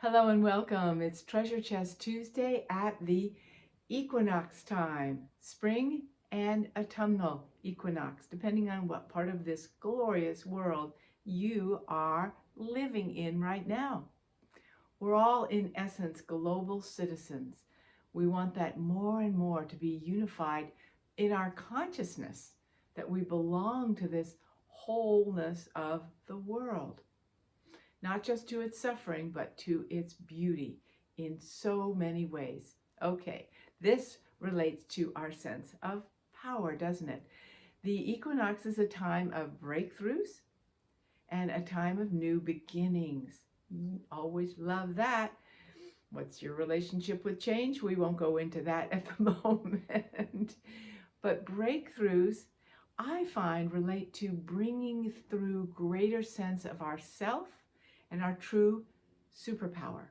Hello and welcome. It's Treasure Chest Tuesday at the Equinox time, spring and autumnal equinox, depending on what part of this glorious world you are living in right now. We're all, in essence, global citizens. We want that more and more to be unified in our consciousness that we belong to this wholeness of the world. Not just to its suffering, but to its beauty in so many ways. Okay, this relates to our sense of power, doesn't it? The equinox is a time of breakthroughs and a time of new beginnings. Always love that. What's your relationship with change? We won't go into that at the moment. But breakthroughs, I find, relate to bringing through greater sense of ourself and our true superpower.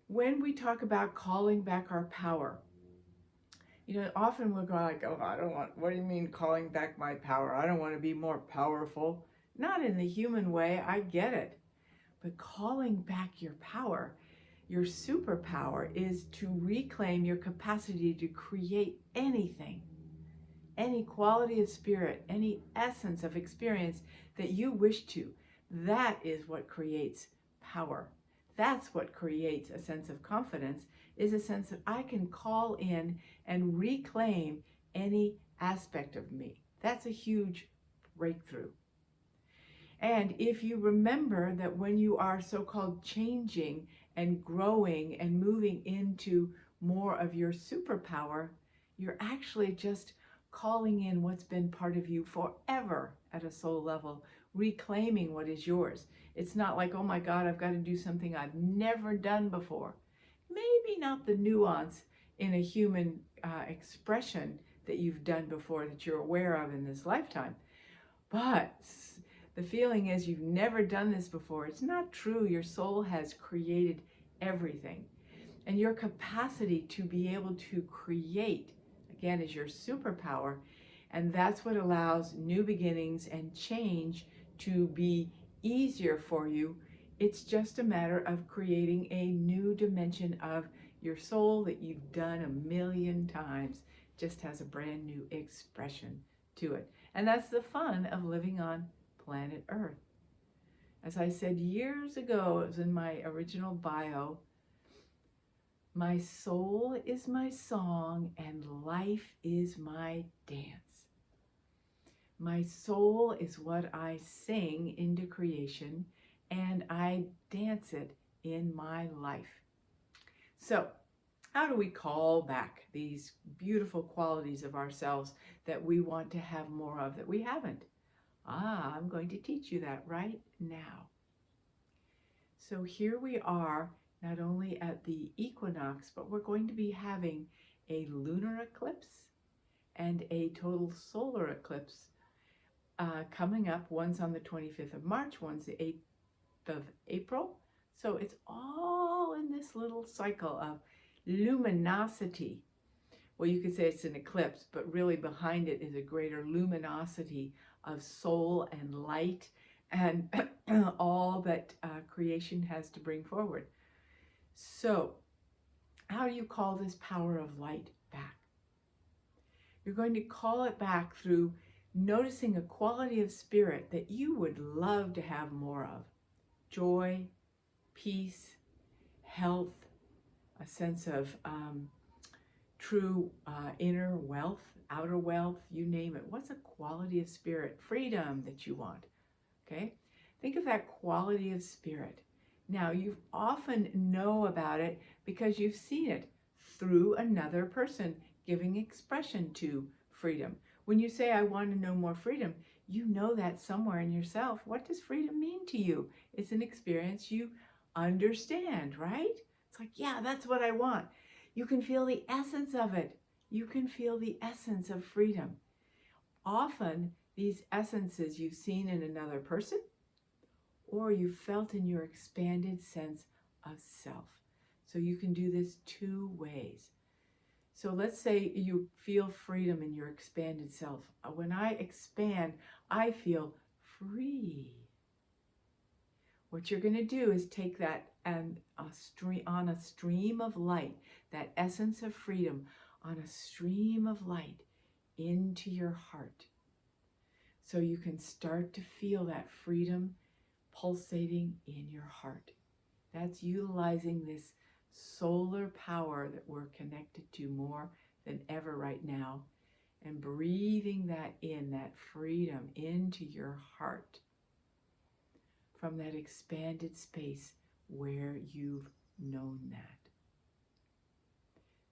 When we talk about calling back our power, often we're going like, oh, what do you mean calling back my power? I don't want to be more powerful. Not in the human way, I get it. But calling back your power, your superpower, is to reclaim your capacity to create anything, any quality of spirit, any essence of experience that you wish to. That is what creates power. That's what creates a sense of confidence, is a sense that I can call in and reclaim any aspect of me. That's a huge breakthrough. And if you remember that when you are so-called changing and growing and moving into more of your superpower, you're actually just calling in what's been part of you forever at a soul level, reclaiming what is yours. It's not like, oh my God, I've got to do something I've never done before. Maybe not the nuance in a human expression that you've done before that you're aware of in this lifetime. But the feeling is you've never done this before. It's not true. Your soul has created everything. And your capacity to be able to create, again, is your superpower. And that's what allows new beginnings and change to be easier for you. It's just a matter of creating a new dimension of your soul that you've done a million times. Just has a brand new expression to it. And that's the fun of living on planet Earth. As I said years ago, it was in my original bio, my soul is my song and life is my dance. My soul is what I sing into creation and I dance it in my life. So, how do we call back these beautiful qualities of ourselves that we want to have more of that we haven't? I'm going to teach you that right now. So here we are, not only at the equinox, but we're going to be having a lunar eclipse and a total solar eclipse coming up. One's on the 25th of March, one's the 8th of April. So it's all in this little cycle of luminosity. Well, you could say it's an eclipse, but really behind it is a greater luminosity of soul and light and all that creation has to bring forward. So, how do you call this power of light back? You're going to call it back through noticing a quality of spirit that you would love to have more of. Joy, peace, health, a sense of true inner wealth, outer wealth, you name it. What's a quality of spirit? Freedom that you want, okay? Think of that quality of spirit. Now, you often know about it because you've seen it through another person giving expression to freedom. When you say, I want to know more freedom, you know that somewhere in yourself. What does freedom mean to you? It's an experience you understand, right? It's like, yeah, that's what I want. You can feel the essence of it. You can feel the essence of freedom. Often, these essences you've seen in another person or you felt in your expanded sense of self. So you can do this two ways. So let's say you feel freedom in your expanded self. When I expand, I feel free. What you're going to do is take that and on a stream of light, that essence of freedom on a stream of light into your heart. So you can start to feel that freedom pulsating in your heart. That's utilizing this solar power that we're connected to more than ever right now, and breathing that in, that freedom into your heart from that expanded space where you've known that.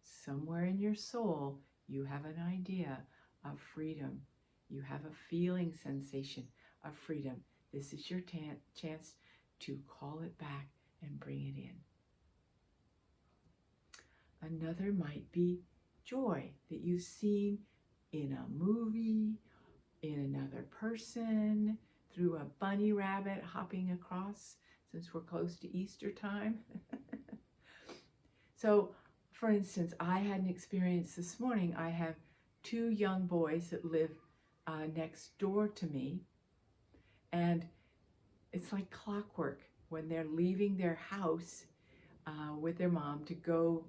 Somewhere in your soul, you have an idea of freedom. You have a feeling sensation of freedom. This is your chance to call it back and bring it in. Another might be joy that you've seen in a movie, in another person, through a bunny rabbit hopping across, since we're close to Easter time. So, for instance, I had an experience this morning. I have 2 young boys that live next door to me, and it's like clockwork when they're leaving their house with their mom to go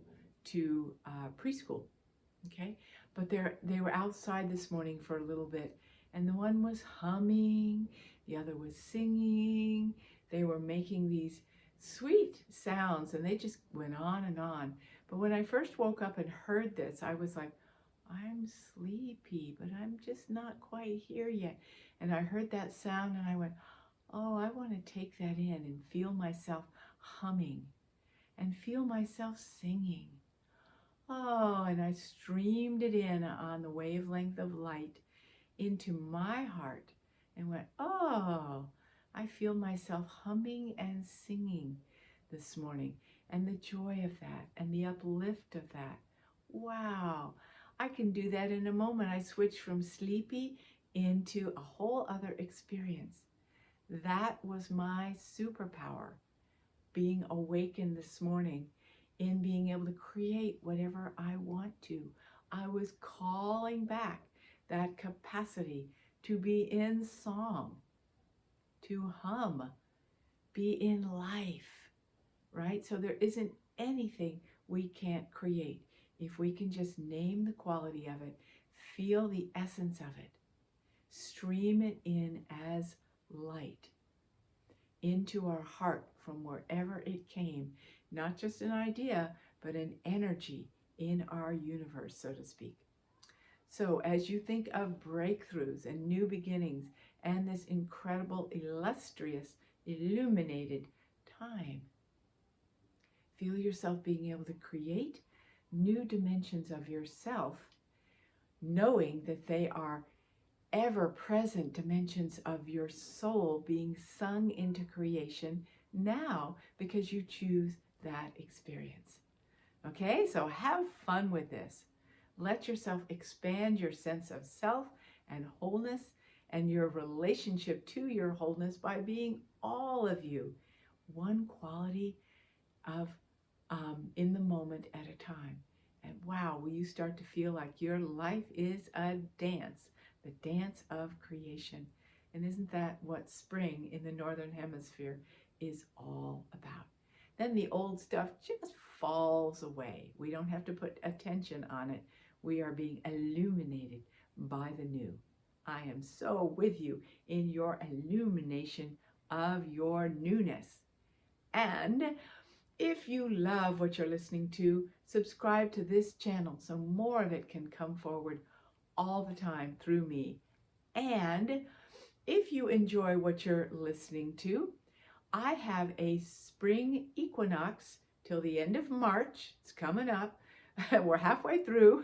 to preschool. Okay, but they were outside this morning for a little bit, and the one was humming, the other was singing. They were making these sweet sounds, and they just went on and on. But when I first woke up and heard this, I was like, I'm sleepy, but I'm just not quite here yet. And I heard that sound, and I went, oh, I want to take that in and feel myself humming and feel myself singing. Oh, and I streamed it in on the wavelength of light into my heart and went, oh, I feel myself humming and singing this morning, and the joy of that and the uplift of that. Wow, I can do that in a moment. I switched from sleepy into a whole other experience. That was my superpower, being awakened this morning in being able to create whatever I want to. I was calling back that capacity to be in song, to hum, be in life, right? So there isn't anything we can't create if we can just name the quality of it, feel the essence of it, stream it in as light into our heart from wherever it came, not just an idea, but an energy in our universe, so to speak. So as you think of breakthroughs and new beginnings and this incredible, illustrious, illuminated time, feel yourself being able to create new dimensions of yourself, knowing that they are ever-present dimensions of your soul being sung into creation now because you choose that experience. Okay, so have fun with this. Let yourself expand your sense of self and wholeness and your relationship to your wholeness by being all of you, one quality of in the moment at a time. And wow, will you start to feel like your life is a dance, the dance of creation. And isn't that what spring in the Northern Hemisphere is all about? Then the old stuff just falls away. We don't have to put attention on it. We are being illuminated by the new. I am so with you in your illumination of your newness. And if you love what you're listening to, subscribe to this channel so more of it can come forward all the time through me. And if you enjoy what you're listening to, I have a spring equinox till the end of March. It's coming up. We're halfway through.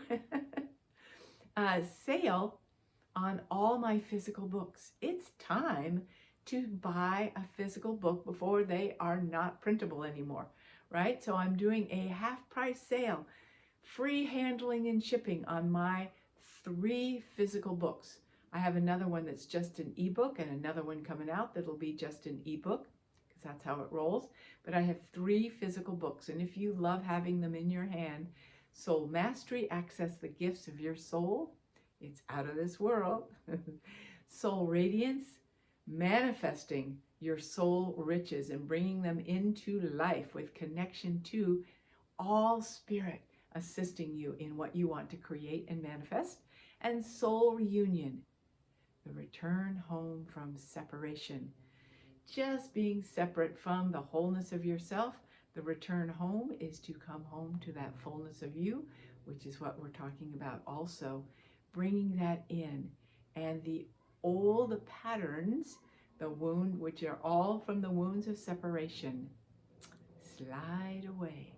Sale on all my physical books. It's time to buy a physical book before they are not printable anymore, right? So I'm doing a half-price sale, free handling and shipping on my 3 physical books. I have another one that's just an ebook and another one coming out that'll be just an ebook, because that's how it rolls. But I have 3 physical books, and if you love having them in your hand, Soul Mastery, Access the Gifts of Your Soul, it's out of this world. Soul Radiance, Manifesting your soul riches and bringing them into life with connection to all spirit assisting you in what you want to create and manifest. And soul reunion, the return home from separation. Just being separate from the wholeness of yourself, the return home is to come home to that fullness of you, which is what we're talking about also. Bringing that in, and the old patterns, the wound, which are all from the wounds of separation, slide away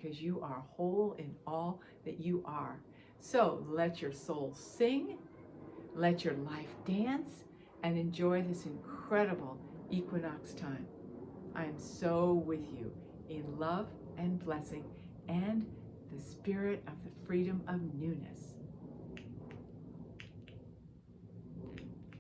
because you are whole in all that you are. So let your soul sing, let your life dance, and enjoy this incredible equinox time. I am so with you in love and blessing and the spirit of the freedom of newness.